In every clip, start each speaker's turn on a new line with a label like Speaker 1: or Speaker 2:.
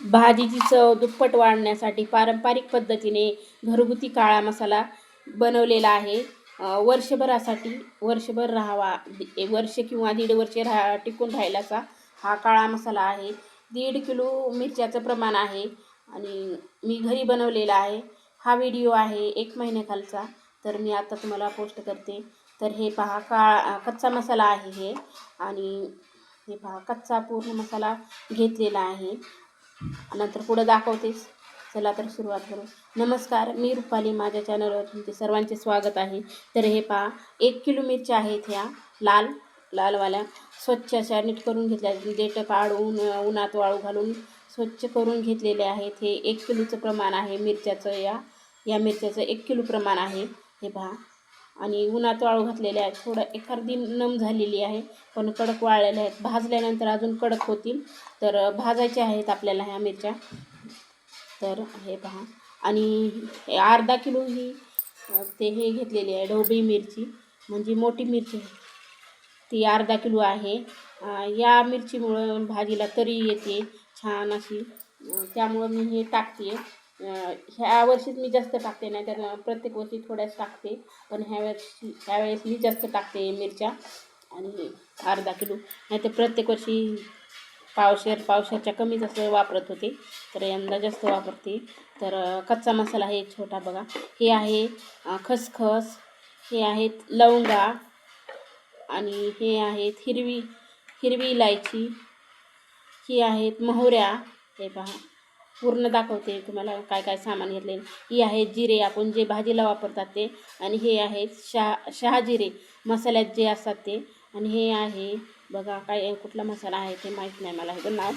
Speaker 1: भाजीची चव दुप्पट वाढण्यासाठी पारंपरिक पद्धतीने घरगुती काळा मसाला बनवलेला आहे. वर्षभर राहावा, वर्ष किंवा दीड वर्ष टिकून राहिल्याचा हा काळा मसाला आहे. 1.5 किलो मिरच्याचं प्रमाण आहे आणि मी घरी बनवलेला आहे. हा व्हिडिओ आहे 1 महिन्याखालचा, तर मी आता तुम्हाला पोस्ट करते. तर हे पहा, कच्चा मसाला आहे हे. आणि हे पहा, कच्चा पूर्ण मसाला घेतलेला आहे. नंतर पुढं दाखवतेच. चला तर सुरुवात करू. नमस्कार, मी रुपाली. माझ्या चॅनलवर तुमचे सर्वांचे स्वागत आहे. तर हे पहा, 1 किलो मिरच्या आहेत ह्या लालवाल्या. स्वच्छ अशा नीट करून घेतल्या, देठ काढून उन्हात वाळू घालून स्वच्छ करून घेतलेले आहेत. हे 1 किलोचं प्रमाण आहे मिरच्याचं. या मिरच्याचं 1 किलो प्रमाण आहे. हे पहा, आणि उन्हात वाळू घातलेले आहेत. थोडं एखादी नम झालेली आहे, पण कडक वाळलेल्या आहेत. भाजल्यानंतर अजून कडक होतील, तर भाजायचे आहेत आपल्याला ह्या मिरच्या. तर हे पहा, आणि अर्धा किलो ही हे घेतलेली आहे ढोबळी मिरची, म्हणजे मोठी मिरची, ती अर्धा किलो आहे. या मिरचीमुळं भाजीला तरी येते छान अशी, त्यामुळं मी हे टाकते. ह्या वर्षीच मी जास्त टाकते, नाही तर प्रत्येक वर्षी थोड्याच टाकते, पण ह्यावेळेस मी जास्त टाकते मिरच्या. आणि अर्धा किलो, नाही तर प्रत्येक वर्षी पावशेरच्या कमीच असं वापरत होते, तर यंदा जास्त वापरते. तर कच्चा मसाला आहे एक छोटा बघा. हे आहे खसखस, हे आहेत लवंगा, आणि हे आहेत हिरवी इलायची, ही आहेत मोहऱ्या. हे पहा, पूर्ण दाखवते तुम्हाला काय काय सामान घेतले. ही आहेत जिरे, आपण जे भाजीला वापरतात ते. आणि हे आहेत शहाजिरे, मसाल्यात जे असतात ते. आणि हे आहे बघा, काय कुठला मसाला आहे ते माहीत नाही मला हे नाव.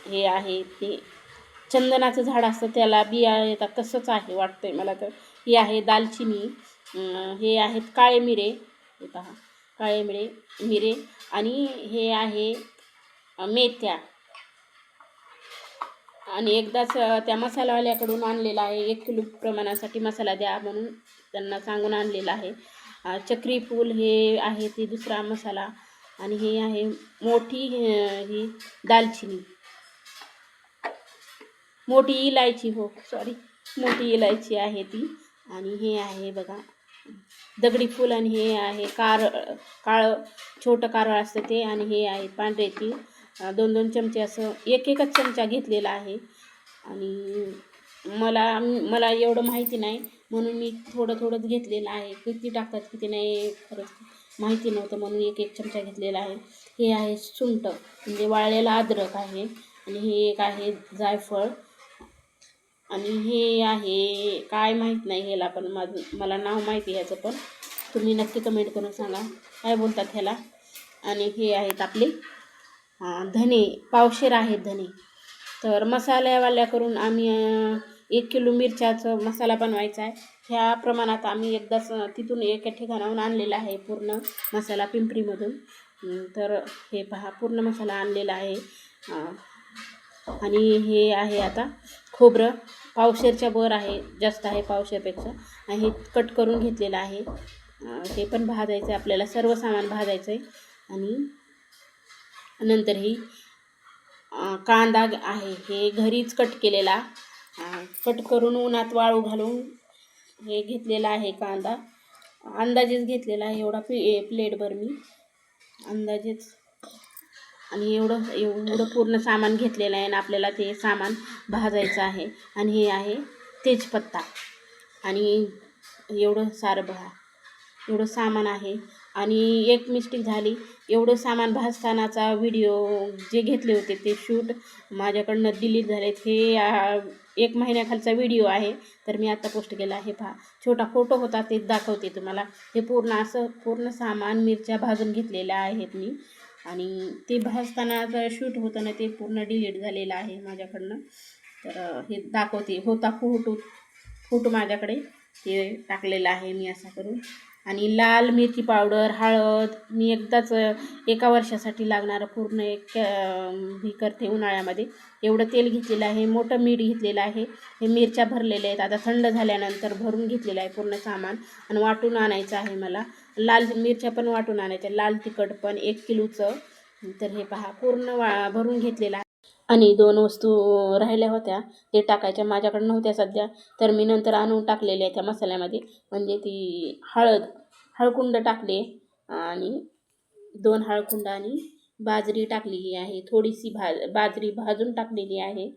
Speaker 1: हे आहे ते चंदनाचं झाड असतं, त्याला बिया येतात, तसंच आहे वाटतंय मला तर. ही आहे दालचिनी. हे आहेत काळे मिरे. हे पहा, काळे मिरे. आणि हे आहे मेथ्या. आणि एकदाच त्या मसालावाल्याकडून आणलेला आहे, 1 किलो प्रमाणासाठी मसाला द्या म्हणून त्यांना सांगून आणलेला आहे. चक्री फूल हे आहे ती दुसरा मसाला. आणि हे आहे मोठी ही दालचिनी, मोठी इलायची मोठी इलायची आहे ती. आणि हे आहे बघा दगडी फूल. आणि हे आहे काळं छोटं कारळ असतं ते. आणि हे आहे पांढरे तीळ. 2-2 चमचे असं एकच चमचा घेतलेला आहे. आणि मला एवढं माहिती नाही, म्हणून मी थोडंच घेतलेलं आहे. किती टाकतात किती नाही खरंच माहिती नव्हतं, म्हणून एक चमचा घेतलेला आहे. हे आहे सुंठ, म्हणजे वाळलेला अद्रक आहे. आणि हे एक आहे जायफळ. आणि हे आहे काय माहीत नाही ह्याला, पण मला नाव माहिती आहे ह्याचं, पण तुम्ही नक्की कमेंट करून सांगा काय बोलतात ह्याला. आणि हे आहेत आपले धने, पावशेर आहेत धने. तर मसाल्यावाल्याकडून आम्ही 1 किलो मिरच्याचं मसाला बनवायचा आहे. ह्या प्रमाणात आम्ही एकदाच तिथून एका ठिकाणाहून आणलेला आहे पूर्ण मसाला, पिंपरीमधून. तर हे पहा, पूर्ण मसाला आणलेला आहे. आणि हे आहे आता खोबरं, पावशेरच्या वर आहे, जास्त आहे पावशेरपेक्षा. आणि हे कट करून घेतलेलं आहे. हे पण भाजायचं आहे आपल्याला, सर्व सामान भाजायचं आहे. आणि नंतर ही कांदा आहे, हे घरीच कट केलेला, कट करून उन्हात वाळू घालून हे घेतलेला आहे कांदा. अंदाजेच घेतलेला आहे, एवढा प्लेटभर मी अंदाजेच. आणि एवढं पूर्ण सामान घेतलेलं आहे, आणि आपल्याला ते सामान भाजायचं आहे. आणि हे आहे तेजपत्ता. आणि एवढं सारं बघा, एवढं सामान आहे. आणि एक मिस्टेक झाली, एवढं सामान भाजतानाचा व्हिडिओ जे घेतले होते ते शूट माझ्याकडनं डिलीट झालेत. हे 1 महिन्याखालचा व्हिडिओ आहे, तर मी आता पोस्ट केला आहे. पहा, छोटा फोटो होता ते दाखवते तुम्हाला. हे पूर्ण सामान मिरच्या भाजून घेतलेल्या आहेत मी. आणि ते भाजताना शूट होतं ना, ते पूर्ण डिलीट झालेलं आहे माझ्याकडनं. तर हे दाखवते, होता फोटो माझ्याकडे, ते टाकलेलं आहे मी असं करून. आणि लाल मिरची पावडर, हळद मी एकदाच 1 वर्षासाठी लागणारं पूर्ण हे करते उन्हाळ्यामध्ये. एवढं तेल घेतलेलं आहे, मोठं मीठ घेतलेलं आहे. हे मिरच्या भरलेल्या आहेत, आता थंड झाल्यानंतर भरून घेतलेलं आहे पूर्ण सामान. आणि वाटून आणायचं आहे मला. लाल मिरच्या पण वाटून आणायच्या, लाल तिखट पण 1 किलोचं. तर हे पहा, पूर्ण भरून घेतलेलं आहे. आणि 2 वस्तू राहिल्या होत्या ते टाकायच्या, माझ्याकडे नव्हत्या सध्या, तर मी नंतर आणून टाकलेल्या त्या मसाल्यामध्ये. म्हणजे ती हळकुंड टाकले आणि 2 हळकुंड आणि बाजरी टाकलेली आहे. थोडीशी बाजरी भाजून टाकलेली आहे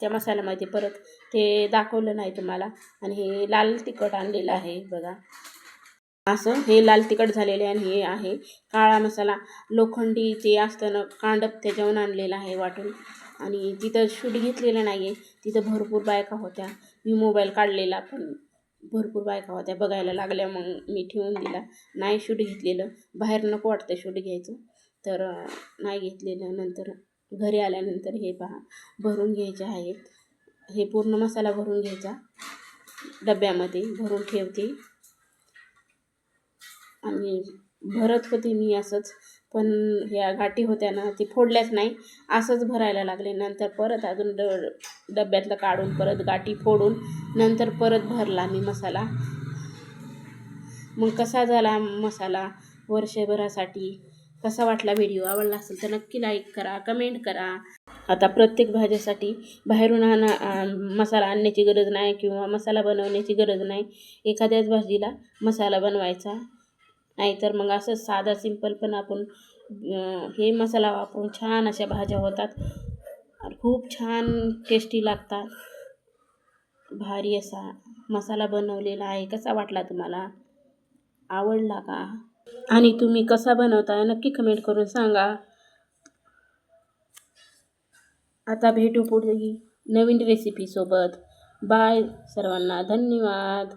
Speaker 1: त्या मसाल्यामध्ये. परत ते दाखवलं नाही तुम्हाला. आणि हे लाल तिखट आणलेलं आहे बघा. असं हे लाल तिखट झालेले आणि हे आहे काळा मसाला. लोखंडी ते असतं ना कांडप, त्याच्याहून आणलेलं आहे वाटून. आणि तिथं शूट घेतलेलं नाही आहे, तिथं भरपूर बायका होत्या. मी मोबाईल काढलेला, पण भरपूर बायका होत्या बघायला लागल्या, मग मी ठेवून दिला. नाही शूट घेतलेलं, बाहेर नको वाटतं शूट घ्यायचं, तर नाही घेतलेलं. नंतर घरी आल्यानंतर हे पहा भरून घ्यायचे आहेत. हे पूर्ण मसाला भरून घ्यायचा, डब्यामध्ये भरून ठेवते. आणि भरत होते मी असंच, पण ह्या गाठी होत्या ना ती फोडल्याच नाही, असंच भरायला लागले. नंतर परत अजून डब्यातलं काढून परत गाठी फोडून नंतर परत भरला मी मसाला. मग कसा झाला मसाला वर्षभरासाठी. कसा वाटला व्हिडिओ? आवडला असेल तर नक्की लाईक करा, कमेंट करा. आता प्रत्येक भाज्यासाठी बाहेरून मसाला आणण्याची गरज नाही किंवा मसाला बनवण्याची गरज नाही. एखाद्याच भाजीला मसाला बनवायचा, नाहीतर मग असं साधा सिंपल पण आपण हे मसाला वापरून छान अशा भाज्या होतात, खूप छान टेस्टी लागतात. भारी असा मसाला बनवलेला आहे. कसा वाटला तुम्हाला? आवडला का? आणि तुम्ही कसा बनवताय नक्की कमेंट करून सांगा. आता भेटू पुढे नवीन रेसिपीसोबत. बाय सर्वांना, धन्यवाद.